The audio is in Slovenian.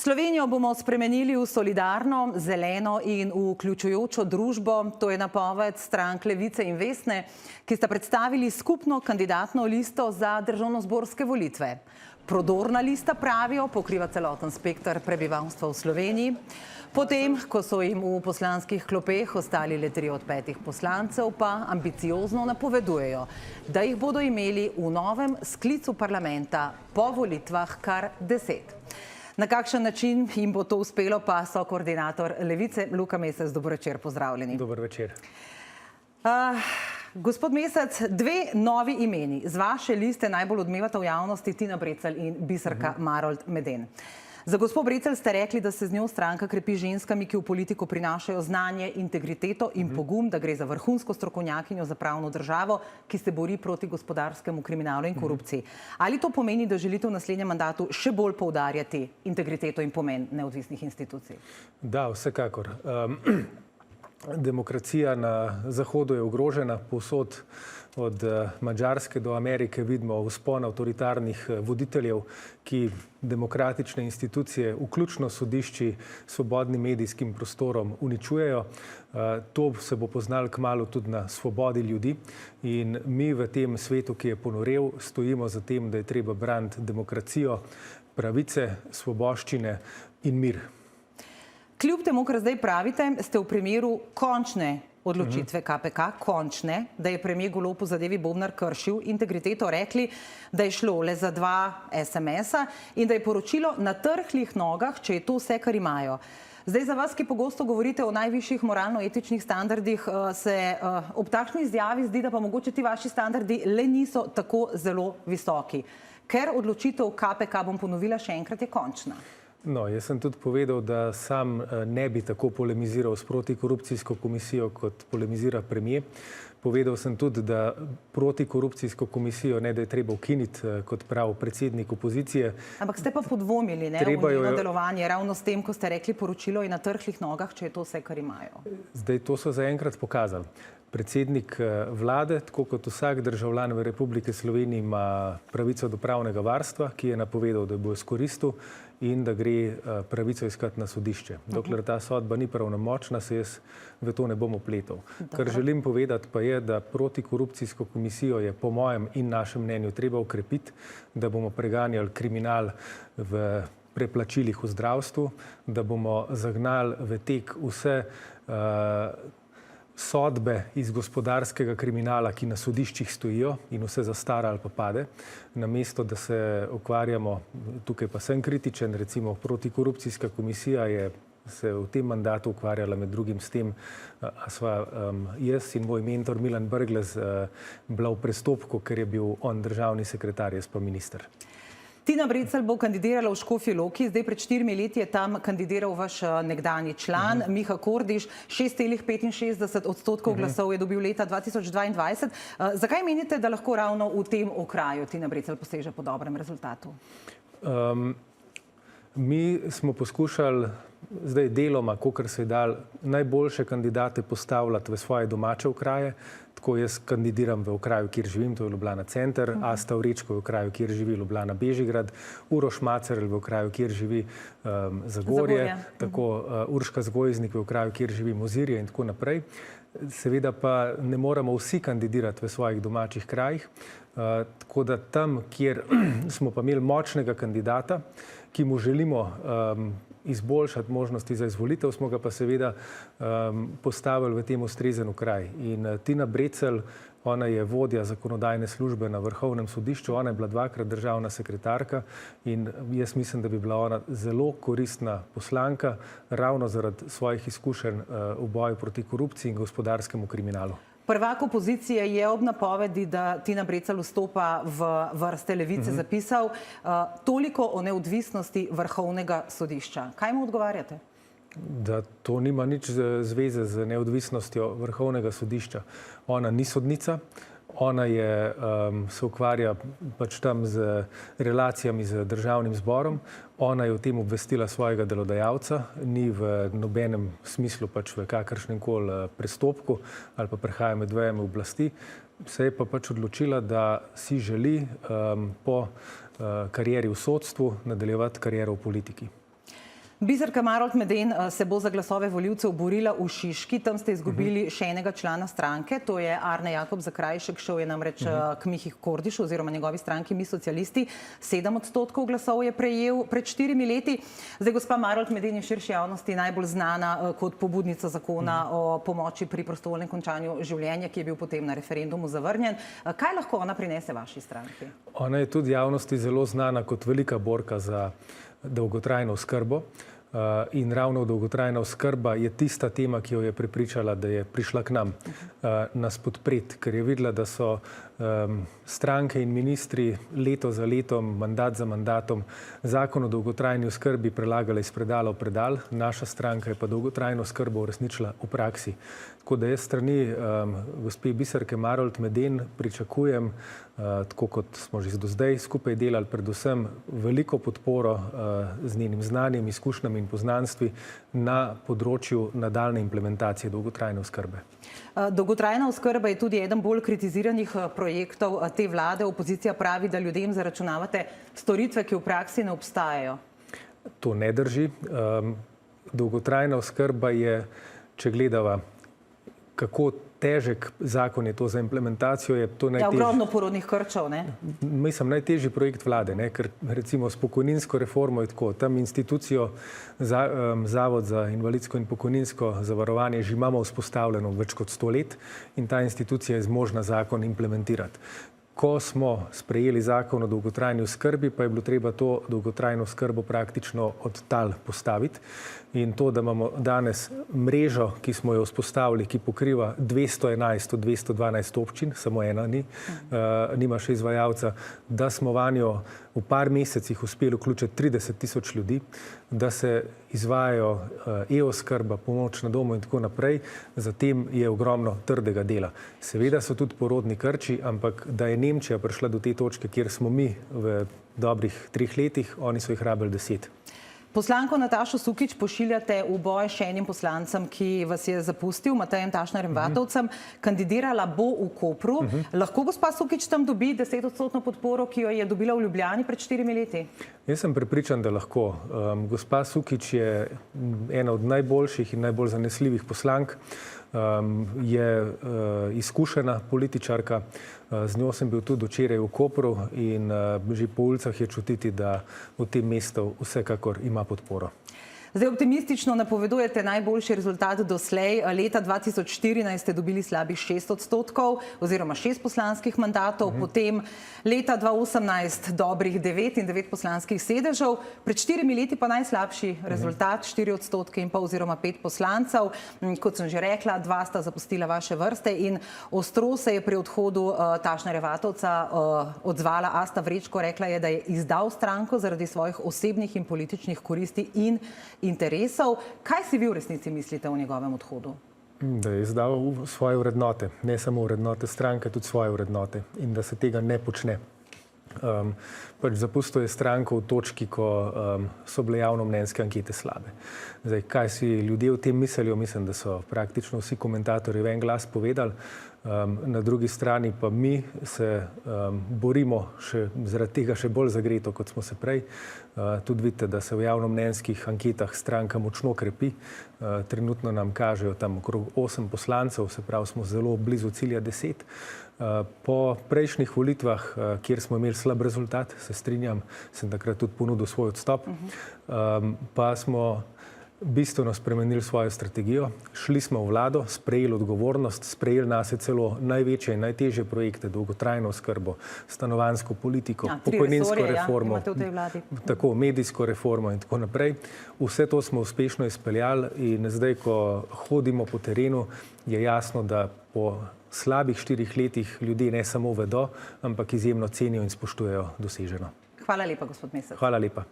Slovenijo bomo spremenili v solidarno, zeleno in vključujočo družbo. To je napoved strank Levice in Vesne, ki sta predstavili skupno kandidatno listo za državnozborske volitve. Prodorna lista, pravijo, pokriva celoten spekter prebivalstva v Sloveniji. Potem, ko so jim v poslanskih klopeh ostali le 3 od 5 poslancev, pa ambiciozno napovedujejo, da jih bodo imeli v novem sklicu parlamenta po volitvah kar 10. Na kakšen način jim bo to uspelo, pa so koordinator Levice, Luka Mesec. Dober večer, pozdravljeni. Dober večer. Gospod Mesec, 2 novi imeni z vaše liste najbolj odmevata v javnosti, Tina Brecelj in Biserka Marolt Meden. Za gospod Brecelj ste rekli, da se z njo stranka krepi ženskami, ki v politiko prinašajo znanje, integriteto in pogum, da gre za vrhunsko strokovnjakinjo za pravno državo, ki se bori proti gospodarskemu kriminalu in korupciji. Ali to pomeni, da želite v naslednjem mandatu še bolj poudarjati integriteto in pomen neodvisnih institucij? Da, vsekakor. Demokracija na Zahodu je ogrožena, povsod od Madžarske do Amerike vidimo vzpon avtoritarnih voditeljev, ki demokratične institucije, vključno sodišči, svobodnim medijskim prostorom uničujejo. To se bo poznalo kmalu tudi na svobodi ljudi in mi v tem svetu, ki je ponorel, stojimo za tem, da je treba braniti demokracijo, pravice, svoboščine in mir. Kljub temu, kar zdaj pravite, ste v primeru končne odločitve KPK, končne, da je premier Golob v zadevi Bobnar kršil integriteto, rekli, da je šlo le za 2 SMS-a in da je poročilo na trhlih nogah, če je to vse, kar imajo. Zdaj, za vas, ki pogosto govorite o najvišjih moralno-etičnih standardih, se ob takšni izjavi zdi, da pa mogoče ti vaši standardi le niso tako zelo visoki. Ker odločitev KPK, bom ponovila še enkrat, je končna. No, jaz sem tudi povedal, da sam ne bi tako polemiziral s protikorupcijsko komisijo, kot polemizira premier. Povedal sem tudi, da protikorupcijsko komisijo ne da je treba ukiniti, kot prav predsednik opozicije. Ampak ste pa podvomili v njeno delovanje, ravno s tem, ko ste rekli, poročilo je na trhlih nogah, če je to vse, kar imajo. Zdaj, to so zaenkrat pokazali. Predsednik vlade, tako kot vsak državljan v Republike Slovenije, ima pravico do pravnega varstva, ki je napovedal, da bo izkoristil in da gre pravico iskati na sodišče. Dokler ta sodba ni pravnomočna, se jaz v to ne bom vpletal. Kar želim povedati pa je, da protikorupcijsko komisijo je po mojem in našem mnenju treba ukrepiti, da bomo preganjali kriminal v preplačilih v zdravstvu, da bomo zagnali v tek vse sodbe iz gospodarskega kriminala, ki na sodiščih stojijo in vse zastara ali pa pade, namesto da se ukvarjamo, tukaj pa sem kritičen, recimo protikorupcijska komisija je se v tem mandatu ukvarjala med drugim s tem, a sva jaz in moj mentor Milan Brglez bila v prestopku, ker je bil on državni sekretar, jaz pa minister. Tina Brecelj bo kandidirala v Škofji Loki, zdaj pred 4 leti je tam kandidiral vaš nekdanji član, Miha Kordiš, 6,65% glasov je dobil leta 2022. Zakaj menite, da lahko ravno v tem okraju Tina Brecelj poseže po dobrem rezultatu? Mi smo poskušali zdaj deloma, kolikor se je dal, najboljše kandidate postavljati v svoje domače okraje. Tako jaz kandidiram v okraju, kjer živim, to je Ljubljana center, Asta Vrečko v okraju, kjer živi Ljubljana Bežigrad, Uroš Macerl v okraju, kjer živi Zagorje, tako Urška Zgojznik v okraju, kjer živi Mozirje in tako naprej. Seveda pa ne moramo vsi kandidirati v svojih domačih krajih, tako da tam, kjer smo pa imeli močnega kandidata, ki mu želimo izboljšati možnosti za izvolitev, smo ga pa seveda postavili v tem ustrezen kraj. In Tina Brecelj, ona je vodja zakonodajne službe na Vrhovnem sodišču, ona je bila 2-krat državna sekretarka in jaz mislim, da bi bila ona zelo koristna poslanka, ravno zaradi svojih izkušenj v boju proti korupciji in gospodarskemu kriminalu. Prvak opozicije je ob napovedi, da Tina Brecelj vstopa v vrste Levice, zapisal toliko o neodvisnosti Vrhovnega sodišča. Kaj mu odgovarjate? Da to nima nič zveze z neodvisnostjo Vrhovnega sodišča. Ona ni sodnica, ona se ukvarja pač tam z relacijami z državnim zborom, ona je o tem obvestila svojega delodajalca, ni v nobenem smislu pač v kakršnem koli prestopku ali pa prehaja med vejami oblasti, se je pa pač odločila, da si želi po karieri v sodstvu nadaljevati kariero v politiki. Biserka Marolt Meden se bo za glasove volivcev borila v Šiški, tam ste izgubili še enega člana stranke, to je Arne Jakob Zakrajšek, šel je namreč k Mihi Kordišu oziroma njegovi stranki Mi socialisti, 7% glasov je prejel pred 4 leti. Zdaj, gospa Marolt Meden je širši javnosti najbolj znana kot pobudnica zakona o pomoči pri prostovoljnem končanju življenja, ki je bil potem na referendumu zavrnjen. Kaj lahko ona prinese vaši stranki? Ona je tudi javnosti zelo znana kot velika borka za dolgotrajno oskrbo. In ravno dolgotrajna oskrba je tista tema, ki jo je prepričala, da je prišla k nam nas podpreti, ker je videla, da so stranke in ministri leto za letom, mandat za mandatom zakon o dolgotrajni oskrbi prelagali iz predala v predal. Naša stranka je pa dolgotrajno oskrbo uresničila v praksi. Tako da jaz strani gospe Biserke Marolt Meden pričakujem, tako kot smo že do zdaj skupaj delali, predvsem veliko podporo z njenim znanjem, izkušnjami in poznanstvi na področju nadaljne implementacije dolgotrajne oskrbe. Dolgotrajna oskrba je tudi eden bolj kritiziranih projektov te vlade. Opozicija pravi, da ljudem zaračunavate storitve, ki v praksi ne obstajajo. To ne drži. Dolgotrajna oskrba je, če gledava, kako težek zakon je to za implementacijo, je to najtežji. Ja, ogromno porodnih krčev, ne? Mislim, najtežji projekt vlade, ne? Ker recimo s pokojninsko reformo je tako, tam institucijo Zavod za invalidsko in pokojninsko zavarovanje že imamo vzpostavljeno več kot 100 let in ta institucija je zmožna zakon implementirati. Ko smo sprejeli zakon o dolgotrajni oskrbi, pa je bilo treba to dolgotrajno oskrbo praktično od tal postaviti. In to, da imamo danes mrežo, ki smo jo vzpostavili, ki pokriva 211 od 212 občin, samo ena nima še izvajalca, da smo vanjo v par mesecih uspeli vključiti 30 000 ljudi, da se izvajajo e-oskrba, pomoč na domu in tako naprej, zatem je ogromno trdega dela. Seveda so tudi porodni krči, ampak da je Nemčija prišla do te točke, kjer smo mi v dobrih 3 letih, oni so jih rabili 10. Poslanko Natašo Sukič pošiljate v boj še enim poslancem, ki vas je zapustil, Matejem Tašnerjem Vatovcem. Kandidirala bo v Kopru. Lahko gospa Sukič tam dobi 10% podporo, ki jo je dobila v Ljubljani pred 4 leti? Jaz sem prepričan, da lahko. Gospa Sukič je ena od najboljših in najbolj zanesljivih poslank. Je izkušena političarka, z njo sem bil tudi včeraj v Kopru in že po ulicah je čutiti, da v tem mestu vsekakor ima podporo. Zdaj optimistično napovedujete najboljši rezultat doslej. Leta 2014 ste dobili slabih 6% oziroma 6 poslanskih mandatov, potem leta 2018 dobrih 9 in 9 poslanskih sedežev, pred 4 leti pa najslabši rezultat, 4,5% oziroma 5 poslancev. Kot sem že rekla, 2 sta zapustila vaše vrste in ostro se je pri odhodu Tašnerja Vatovca odzvala Asta Vrečko, rekla je, da je izdal stranko zaradi svojih osebnih in političnih koristi in interesov. Kaj si vi v resnici mislite o njegovem odhodu? Da je izdal svoje vrednote, ne samo vrednote stranke, tudi svoje vrednote in da se tega ne počne. Pač zapustil je stranko v točki, ko so bile javnomnenjske ankete slabe. Zdaj, kaj si ljudje o tem mislijo, mislim, da so praktično vsi komentatorji v en glas povedali. Na drugi strani pa mi se borimo zaradi tega še bolj zagreto, kot smo se prej. Tudi vidite, da se v javnomnenjskih anketah stranka močno krepi. Trenutno nam kažejo tam okrog 8 poslancev, se pravi, smo zelo blizu cilja 10. Po prejšnjih volitvah, kjer smo imeli slab rezultat, se strinjam, sem takrat tudi ponudil svoj odstop, pa smo bistveno spremenili svojo strategijo. Šli smo v vlado, sprejeli odgovornost, sprejeli nase celo največje in najtežje projekte, dolgotrajno oskrbo, stanovanjsko politiko, pokojninsko reformo, tako medijsko reformo in tako naprej. Vse to smo uspešno izpeljali in zdaj, ko hodimo po terenu, je jasno, da po slabih 4 letih ljudje ne samo vedo, ampak izjemno cenijo in spoštujejo doseženo. Hvala lepa, gospod Mesec. Hvala lepa.